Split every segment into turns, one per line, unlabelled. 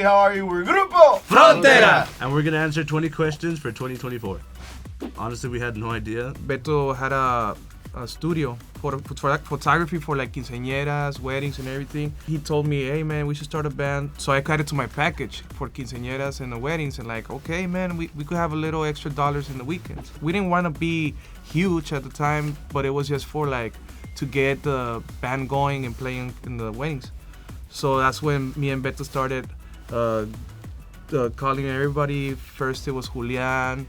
how are you? We're Grupo
Frontera!
And we're gonna answer 20 questions for 2024. Honestly, we had no idea.
Beto had a studio for photography for like quinceañeras, weddings and everything. He told me, hey man, we should start a band. So I added to my package for quinceañeras and the weddings, and like, okay man, we could have a little extra dollars in the weekends. We didn't want to be huge at the time, but it was just for like to get the band going and playing in the weddings. So that's when me and Beto started calling everybody. First it was Julian,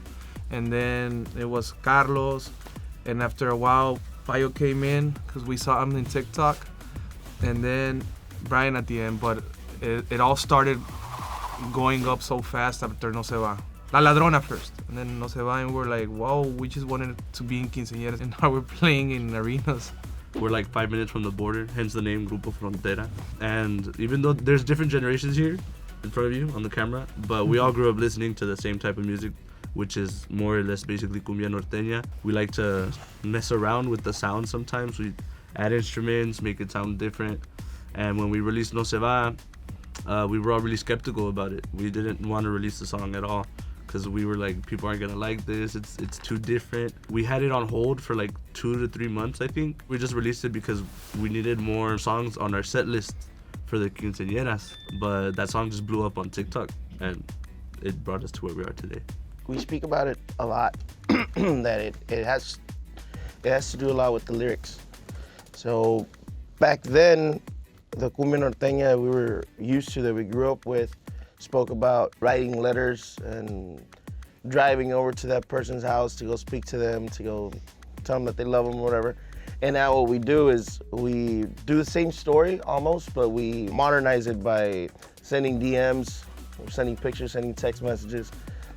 and then it was Carlos, and after a while Payo came in because we saw him in TikTok, and then Brian at the end. But it all started going up so fast after No Se Va. La Ladrona first, and then No Se Va, and we're like, wow, we just wanted to be in quinceañeras, and now we're playing in arenas.
We're like 5 minutes from the border, hence the name Grupo Frontera. And even though there's different generations here in front of you on the camera, but we all grew up listening to the same type of music, which is more or less basically cumbia norteña. We like to mess around with the sound sometimes. We add instruments, make it sound different. And when we released No Se Va, we were all really skeptical about it. We didn't want to release the song at all because we were like, people aren't gonna like this, it's too different. We had it on hold for like 2 to 3 months, I think. We just released it because we needed more songs on our set list for the quinceañeras, but that song just blew up on TikTok and it brought us to where we are today.
We speak about it a lot, that it has to do a lot with the lyrics. So back then, the cumbia norteña we were used to, that we grew up with, spoke about writing letters and driving over to that person's house to go speak to them, to go tell them that they love them, whatever. And now what we do is we do the same story almost, but we modernize it by sending DMs, sending pictures, sending text messages,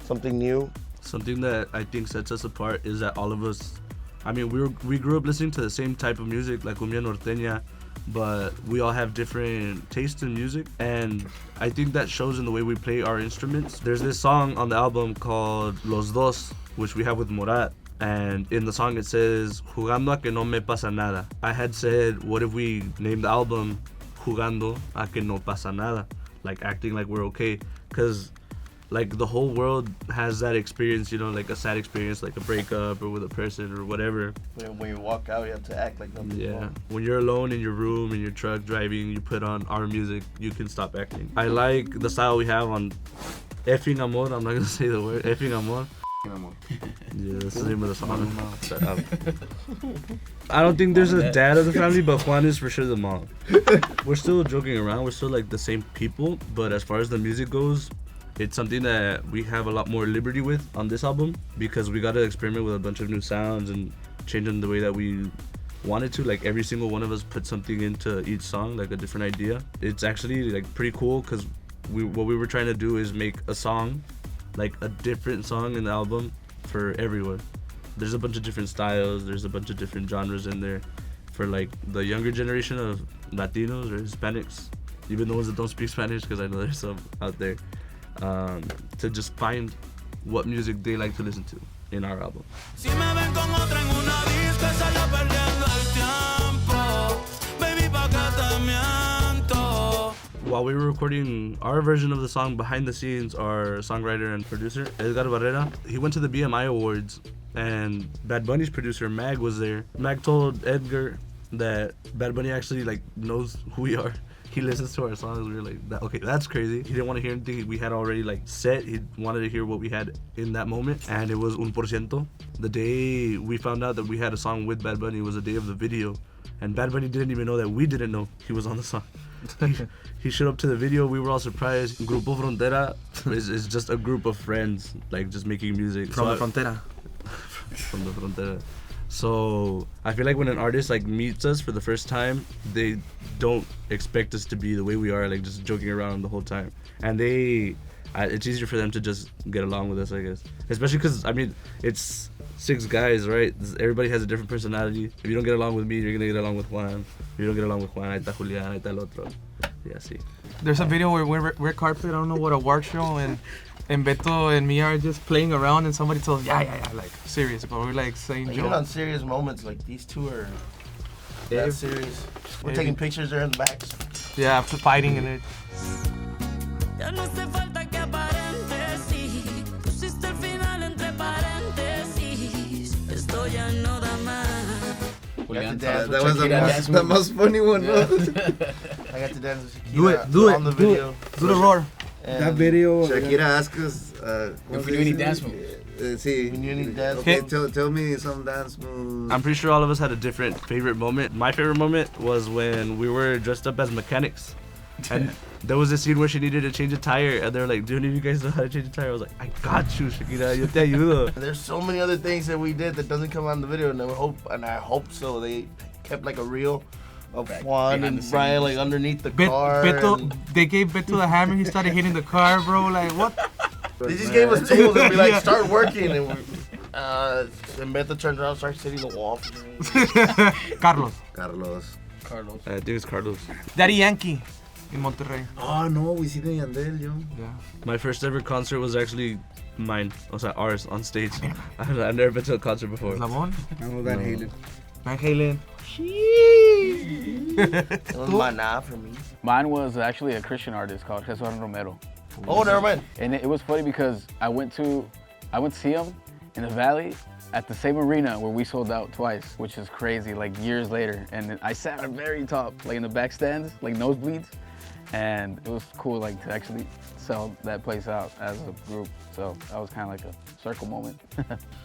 something new.
Something that I think sets us apart is that all of us, I mean, we grew up listening to the same type of music, like cumbia norteña, but we all have different tastes in music, and I think that shows in the way we play our instruments. There's this song on the album called Los Dos, which we have with Morat, and in the song it says, Jugando a que no me pasa nada. I had said, what if we named the album Jugando a que no pasa nada, like acting like we're okay, because like the whole world has that experience, you know, like a sad experience, like a breakup or with a person or whatever.
When you walk out, you have to act like nothing's wrong.
When you're alone in your room, in your truck driving, you put on our music, you can stop acting. I like the style we have on ckinAmor. I'm not gonna say the word, ckinAmor. Yeah, that's the name of the song. I don't think there's a dad of the family, but Juan is for sure the mom. We're still joking around, we're still like the same people, but as far as the music goes, it's something that we have a lot more liberty with on this album because we got to experiment with a bunch of new sounds and changing the way that we wanted to. Like every single one of us put something into each song, like a different idea. It's actually like pretty cool because what we were trying to do is make a song, like a different song in the album for everyone. There's a bunch of different styles, there's a bunch of different genres in there for like the younger generation of Latinos or Hispanics, even the ones that don't speak Spanish, because I know there's some out there. To just find what music they like to listen to in our album. While we were recording our version of the song, behind the scenes, our songwriter and producer, Edgar Barrera, he went to the BMI Awards and Bad Bunny's producer, Mag, was there. Mag told Edgar that Bad Bunny actually like knows who we are. He listens to our songs. We were like, okay, that's crazy. He didn't want to hear anything we had already like set. He wanted to hear what we had in that moment, and it was 1%. The day we found out that we had a song with Bad Bunny was the day of the video, and Bad Bunny didn't even know that we didn't know he was on the song. He showed up to the video. We were all surprised. Grupo Frontera is just a group of friends, like just making music
From the Frontera.
From the Frontera. So I feel like when an artist like meets us for the first time, they don't expect us to be the way we are, like just joking around the whole time. And it's easier for them to just get along with us, I guess. Especially because, I mean, it's 6 guys, right? Everybody has a different personality. If you don't get along with me, you're gonna get along with Juan. If you don't get along with Juan, ahí está Julián, ahí está el otro. Yeah, see.
There's a video where we're red carpet, I don't know what, a work show, and Beto and me are just playing around, and somebody tells, yeah, like serious, but we're like saying jokes.
Even on serious moments, like these two are that serious. We're taking pictures there in the backs.
Yeah, after fighting and it.
Ya no hace falta que aparentes, sí. Pusiste el final entre paréntesis. Esto ya no da más.
That was the most funny one. No?
I got to dance with Shakira
Do it,
on the
do it.
video.
Do the roar.
And
That video.
Shakira asked us
if we do any dance moves.
See,
When you need dance
okay,
moves.
tell me some dance moves.
I'm pretty sure all of us had a different favorite moment. My favorite moment was when we were dressed up as mechanics. And there was a scene where she needed to change a tire, and they were like, do any of you guys know how to change a tire? I was like, I got you, Shakira, yo te ayudo.
There's so many other things that we did that doesn't come on the video, and I hope so. They kept like a reel of Juan and Brian like underneath the car. and
They gave Beto the hammer. He started hitting the car, bro. Like what?
they just gave us tools and be like, start working. And and Beto turns around, starts hitting the wall.
Carlos,
Carlos.
I think it's Carlos.
Daddy Yankee in Monterrey.
Oh no, we see the Yandel, yo.
Yeah.
My first ever concert was actually mine. Was at ours on stage. I've never been to a concert before.
Lamont,
I know Van Halen.
Van Halen.
It was Maná for me.
Mine was actually a Christian artist called Jesus Romero.
Oh, never mind.
And it was funny because I went to see him in the Valley at the same arena where we sold out twice, which is crazy, like years later. And I sat at the very top, like in the back stands, like nosebleeds. And it was cool, like to actually sell that place out as a group. So that was kind of like a circle moment.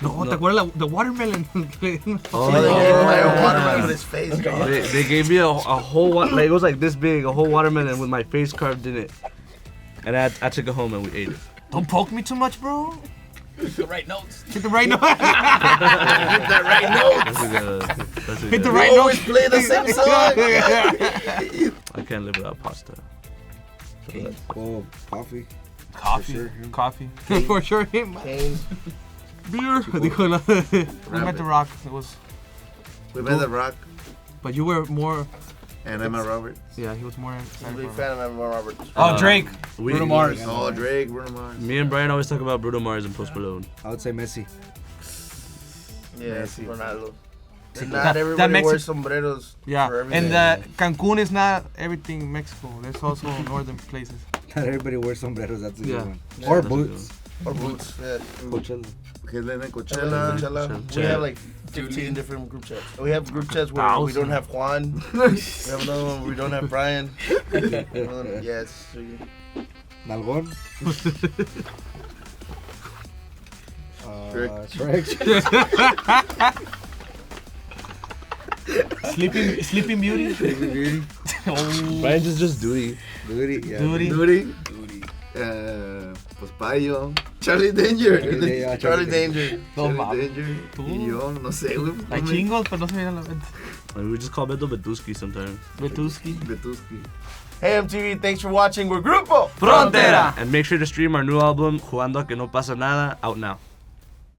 No, ¿te acuerdas the watermelon?
Oh, they gave my watermelon with his face.
They gave me a whole like it was like this big, a whole watermelon with my face carved in it, and I took it home and we ate it.
Don't poke me too much, bro.
Hit the right notes.
Hit the right note.
Hit that right note.
That's a
Hit the
good-
right
We
note.
always play the same song.
I can't live without pasta.
Oh, coffee.
Coffee.
For sure, him.
Coffee. For sure, him.
Kane.
Beer. Dijo la- We met the Rock. It was,
We met The Rock
but you were more.
and Emma Roberts.
Yeah, he was more.
I'm a
excited
big
for-
fan of Emma Roberts.
Oh, Drake.
Bruno Mars.
Oh, Drake, Bruno Mars.
Me and Brian always talk about Bruno Mars and Post Malone.
I would say Messi.
Yes,
Messi.
Ronaldo. And
That-
not everybody
that
wears sombreros
Yeah,
for everything.
and Cancun is not everything in Mexico. There's also northern places.
Not everybody wears sombreros. That's a good
Yeah.
one. Or
That's a good
boots.
or boots. Yeah.
Coachella.
Headline in
Coachella.
Coachella.
We have like 15 different group chats. We have group chats where we don't have Juan. We have another one where we don't have Brian. Yes.
Nalgón.
Shrek.
Shrek.
Sleeping Beauty.
Beauty.
Brian's is just Dewey.
Duty. Yeah.
Duty.
Duty. Pues Payo. Charlie Danger.
Yeah,
Charlie Danger.
No,
Charlie Danger. Y yo, no sé, güey.
Hay chingos, pero no se vienen a la mente.
And we just call Beto Betuski sometimes.
Betuski.
Betuski.
Hey MTV, thanks for watching. We're Grupo
Frontera.
And make sure to stream our new album, Jugando a que no pasa nada, out now.